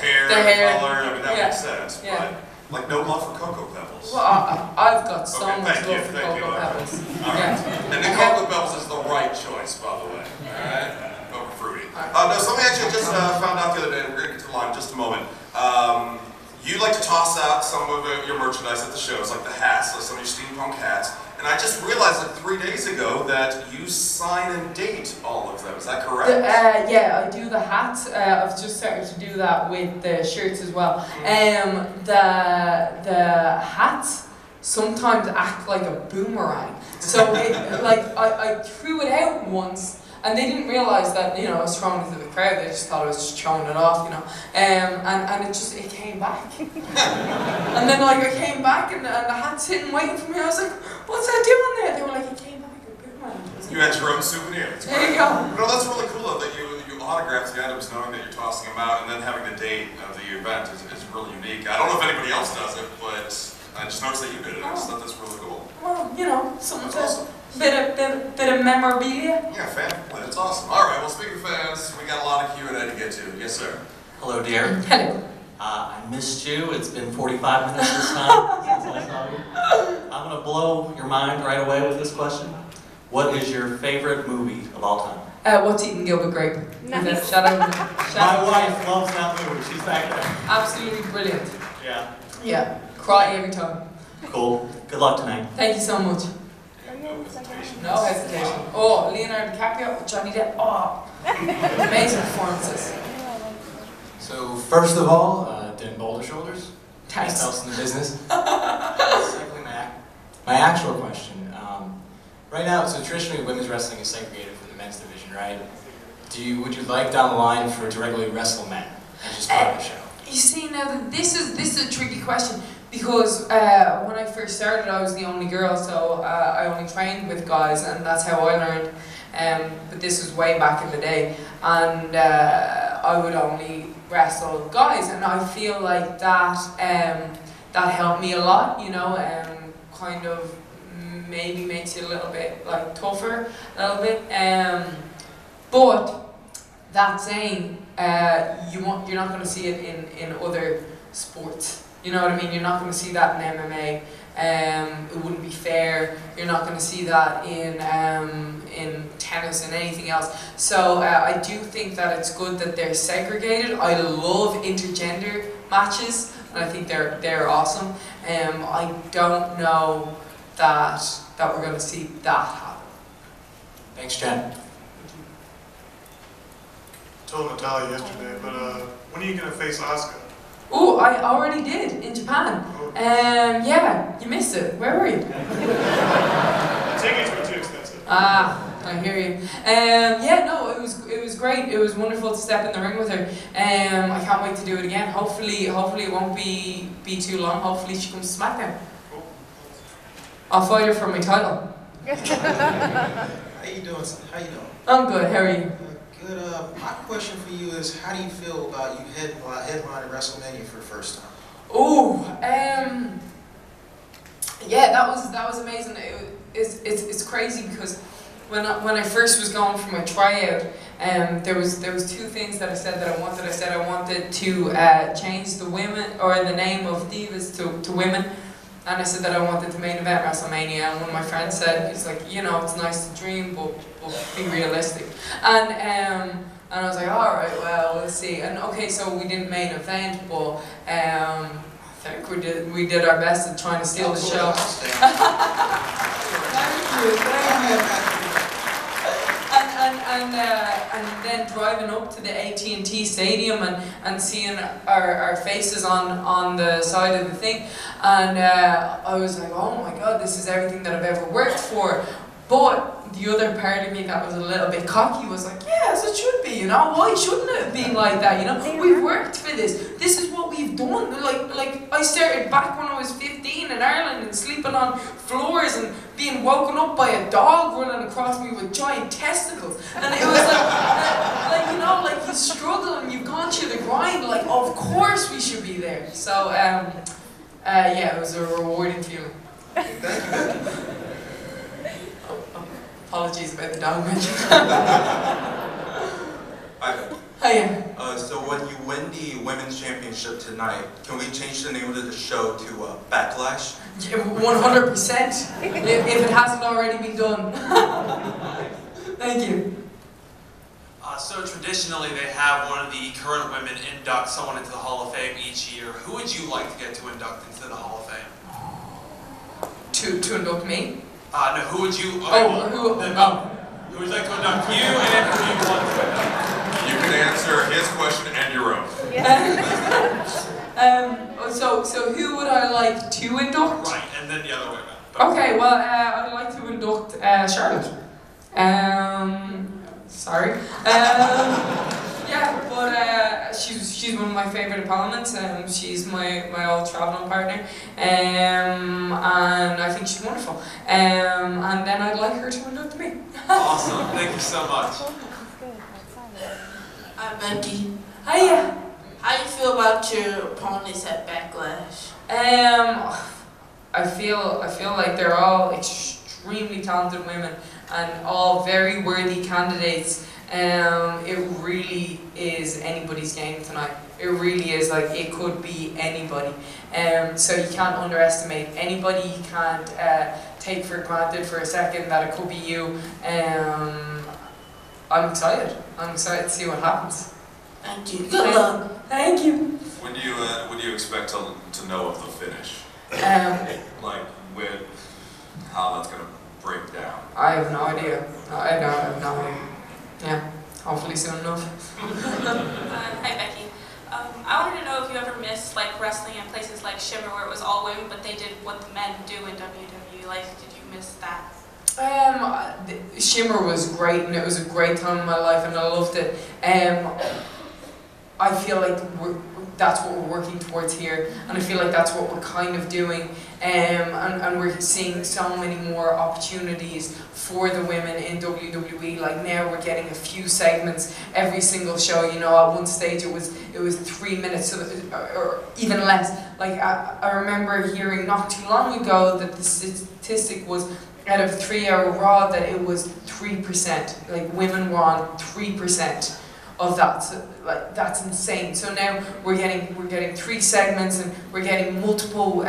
hair, hair, color, I mean, that makes sense. Yeah. But, like, no love for Cocoa Pebbles. Well, I've got so much love for thank you. Cocoa Pebbles. Alright. And the Cocoa Pebbles is the right choice, by the way. Alright? Cocoa Fruity. No, something actually just found out the other day, and we're going to get to the line in just a moment. You like to toss out some of your merchandise at the shows, like the hats, like some of your steampunk hats. And I just realized like 3 days ago that you sign and date all of them. Is that correct? Yeah, I do the hats. I've just started to do that with the shirts as well. The hats sometimes act like a boomerang. So I threw it out once. And they didn't realise that, you know, I was throwing it to the crowd. They just thought I was just throwing it off, you know. And it came back. And then like I came back and the hat's sitting waiting for me. I was like, what's that doing there? They were like, it came back. You had your own souvenir. There you go. No, that's really cool though, that you autograph the items knowing that you're tossing them out and then having the date of the event is really unique. I don't know if anybody else does it, but I just noticed that you did it. I just thought that's really cool. Well, you know, something awesome. Bit of memorabilia. Yeah, fan play. That's awesome. All right. Well, speaking of fans, we got a lot of Q&A to get to. Yes, sir. Hello, dear. Hello. I missed you. It's been 45 minutes this time since I saw you. I'm gonna blow your mind right away with this question. What is your favorite movie of all time? What's Eating Gilbert Grape? Nice. Shout out. My wife loves that movie. She's back there. Absolutely brilliant. Yeah. Yeah. Cry every time. Cool. Good luck tonight. Thank you so much. No hesitation. Oh, Leonardo DiCaprio, Johnny Depp. Oh, amazing performances. So first of all, didn't boulder shoulders. Thanks. Best house in the business. Secondly, my actual question. Right now, so traditionally women's wrestling is segregated from the men's division, right? Would you like down the line for to regularly wrestle men and just part of the show? You see, now this is a tricky question because when I first started, I was the only girl, so I only trained with guys, and that's how I learned. But this was way back in the day, and I would only wrestle guys, and I feel like that that helped me a lot. You know, kind of maybe makes you a little bit like tougher, a little bit. But that saying, you're not going to see it in other sports. You know what I mean? You're not going to see that in MMA. It wouldn't be fair. You're not going to see that in tennis and anything else. So I do think that it's good that they're segregated. I love intergender matches, and I think they're awesome. I don't know that we're going to see that happen. Thanks, Jen. I told Natalia yesterday, but when are you going to face Asuka? Oh, I already did in Japan. Yeah, you missed it. Where were you? Tickets were too expensive. Ah, I hear you. Yeah, no, it was great. It was wonderful to step in the ring with her. I can't wait to do it again. Hopefully it won't be too long. Hopefully she comes to SmackDown. Cool. I'll fight her for my title. How you doing? How you doing? I'm good. How are you? Good. My question for you is, how do you feel about you headlining WrestleMania for the first time? Oh, yeah, that was amazing. It's crazy because when I first was going for my tryout, there was two things that I said that I wanted. I said I wanted to change the women or the name of Divas to women, and I said that I wanted to main event WrestleMania. And one of my friends said, he's like, you know, it's nice to dream, but be realistic. And I was like, all right, well, we'll see. And okay, so we didn't main event, but I think we did our best at trying to steal the show. Thank you. And then driving up to the AT&T Stadium and seeing our faces on the side of the thing, and I was like, oh my god, this is everything that I've ever worked for. But the other part of me that was a little bit cocky was like, yes, it should be, you know, why shouldn't it be like that, you know, we've worked for this is what we've done, like I started back when I was 15 in Ireland and sleeping on floors and being woken up by a dog running across me with giant testicles, and it was like you know, like you struggle and you've gone through the grind, like of course we should be there, so yeah, it was a rewarding feeling. Thank you. Apologies about the dog mention. Hi. Hiya. So when you win the women's championship tonight, can we change the name of the show to Backlash? 100%. If it hasn't already been done. Thank you. So traditionally they have one of the current women induct someone into the Hall of Fame each year. Who would you like to get to induct into the Hall of Fame? To induct me? No, who would you... Who would you like to induct you, and who you want to induct? You can answer his question and your own. So who would I like to induct? Right, and then the other way around. Okay, well, I'd like to induct Charlotte. Sorry. Yeah, but she's one of my favourite opponents. She's my old travelling partner, and I think she's wonderful. And then I'd like her to induct me. Awesome, thank you so much. Hi Becky. Hiya. How you feel about your opponents at Backlash? I feel like they're all extremely talented women and all very worthy candidates. It really is anybody's game tonight. It really is, like, it could be anybody. So you can't underestimate anybody. You can't take for granted for a second that it could be you. I'm excited. I'm excited to see what happens. Thank you. Good luck. Thank you. When do you expect to know of the finish? Like how that's gonna break down? I have no idea. I have no idea. Yeah, hopefully soon enough. Hi Becky. I wanted to know if you ever missed like wrestling in places like Shimmer where it was all women, but they did what the men do in WWE. Like, did you miss that? Shimmer was great, and it was a great time in my life, and I loved it. I feel like that's what we're working towards here, and I feel like that's what we're kind of doing, and we're seeing so many more opportunities for the women in WWE. Like now we're getting a few segments every single show. You know, at one stage it was 3 minutes, or even less. Like I remember hearing not too long ago that the statistic was, out of a 3-hour Raw, that it was 3%. Like women were on 3% of that. So, like, that's insane. So now we're getting 3 segments, and we're getting multiple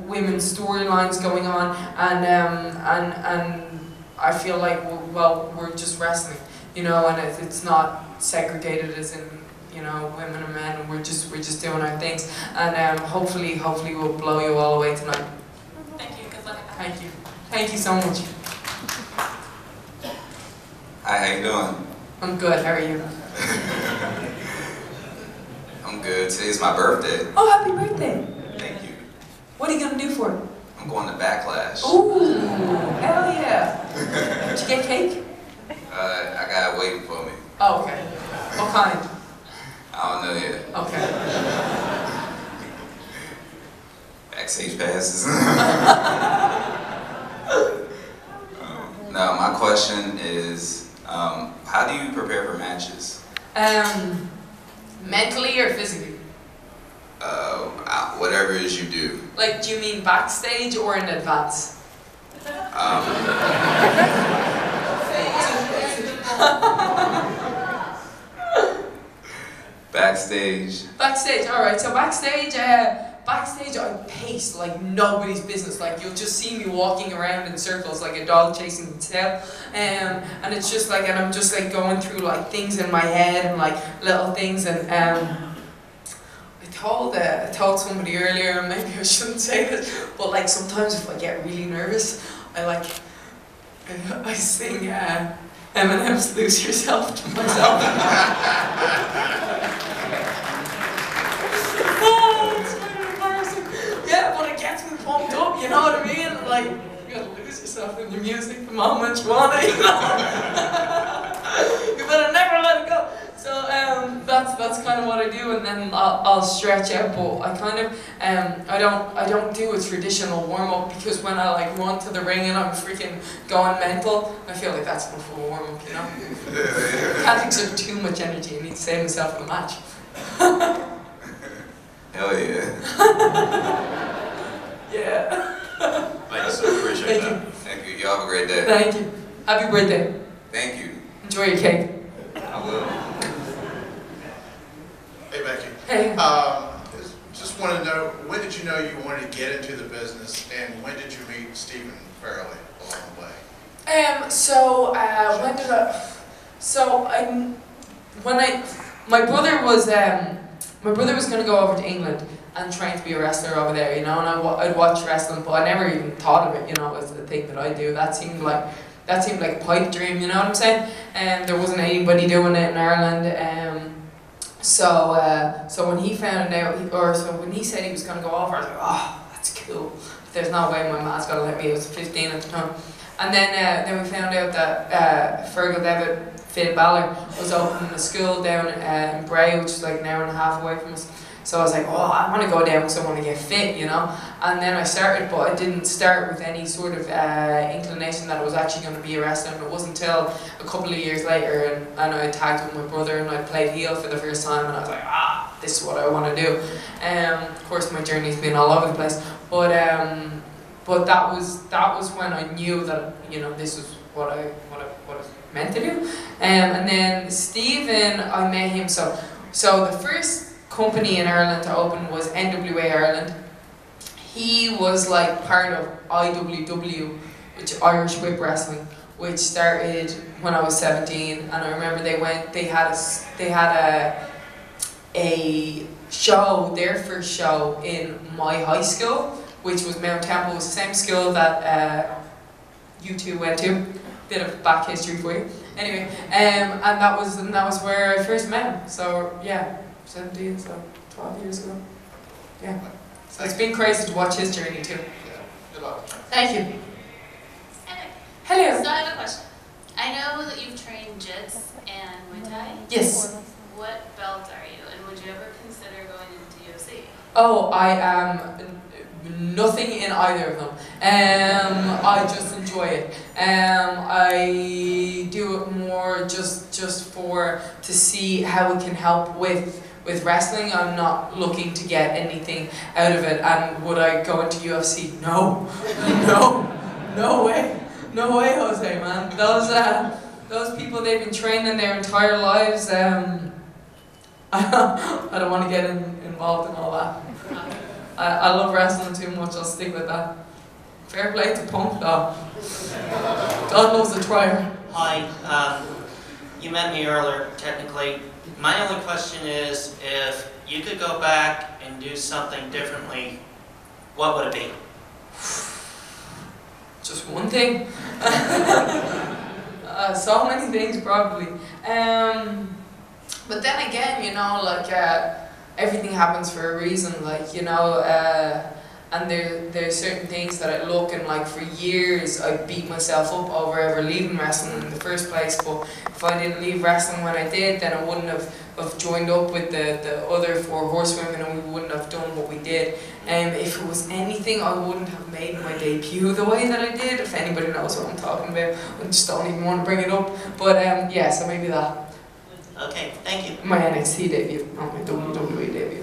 women's storylines going on, and I feel like we're just wrestling, you know, and it's not segregated as in, you know, women and men, and we're just doing our things, and hopefully we'll blow you all away tonight. Thank you. Good luck at that. Thank you. Thank you so much. Hi, how you doing? I'm good. How are you? I'm good. Today's my birthday. Oh, happy birthday! Thank you. What are you gonna do for it? I'm going to Backlash. Ooh, hell yeah! Did you get cake? I got it waiting for me. Oh, okay. What kind? I don't know yet. Okay. Backstage passes. No, my question is, how do you prepare for matches? Mentally or physically? Whatever it is you do. Like, do you mean backstage or in advance? Backstage. Backstage, alright. So backstage, backstage I pace like nobody's business. Like, you'll just see me walking around in circles like a dog chasing its tail. And it's just like, and I'm just like going through like things in my head and like little things, and I told somebody earlier, and maybe I shouldn't say this, but like sometimes if I get really nervous, I sing Eminem's "Lose Yourself" to myself. Oh, it's kind of embarrassing. Yeah, but it gets me pumped up, you know what I mean? Like, you gotta lose yourself in your music the moment you want it, you know? You better never let it go. So that's kind of what I do, and then I'll stretch out. But I kind of I don't do a traditional warm up, because when I like run to the ring and I'm freaking going mental, I feel like that's enough of a warm up, you know. I can't exert too much energy. I need to save myself for the match. Hell yeah. Yeah. Thanks, I appreciate Thank that. you. Thank you. You have a great day. Thank you. Happy birthday. Thank you. Enjoy your cake. I will. Just want to know, when did you know you wanted to get into the business, and when did you meet Stephen Farrelly along the way? When did I? So my brother was going to go over to England and train to be a wrestler over there, you know, and I'd watch wrestling, but I never even thought of it, you know, as a thing that I do. That seemed like a pipe dream, you know what I'm saying? And there wasn't anybody doing it in Ireland. So when he found out, when he said he was going to go over, I was like, oh, that's cool. There's no way my mom's going to let me. I was 15 at the time. And then we found out that Fergal Devitt, Finn Balor, was opening a school down in Bray, which is like an hour and a half away from us. So I was like, oh, I want to go down because I want to get fit, you know. And then I started, but I didn't start with any sort of inclination that I was actually going to be a wrestler. And it wasn't until a couple of years later, and I tagged with my brother, and I played heel for the first time, and I was like, this is what I want to do. Of course, my journey's been all over the place, but that was when I knew that, you know, this was what I meant to do. And then Stephen, I met him. So the first company in Ireland to open was NWA Ireland. He was like part of IWW, which Irish Whip Wrestling, which started when I was 17. And I remember they had a show, their first show in my high school, which was Mount Temple. It was the same school that you two went to. Bit of back history for you. Anyway, and that was where I first met him. So yeah, 17, so 12 years ago. Yeah. So it's been crazy to watch his journey too. Yeah. Good luck. Thank you. Hello. Hello. So I have a question. I know that you've trained Jits and Muay Thai. Yes. What belt are you, and would you ever consider going into UFC? Oh, I am nothing in either of them. I just enjoy it. I do it more just to see how it can help with wrestling. I'm not looking to get anything out of it. And would I go into UFC? No, no way, Jose, man. Those people, they've been training their entire lives. I don't want to get involved in all that. I love wrestling too much, I'll stick with that. Fair play to Punk though. God loves a trier. Hi, you met me earlier, technically. My only question is, if you could go back and do something differently, what would it be? Just one thing. So many things probably. But then again, you know, like everything happens for a reason, like, you know, and there's certain things that I look and, like, for years I beat myself up over ever leaving wrestling in the first place. But if I didn't leave wrestling when I did, then I wouldn't have joined up with the other 4 horsewomen, and we wouldn't have done what we did. If it was anything, I wouldn't have made my debut the way that I did. If anybody knows what I'm talking about, I just don't even want to bring it up. But yeah, so maybe that. Okay, thank you. My NXT debut, not my WWE debut.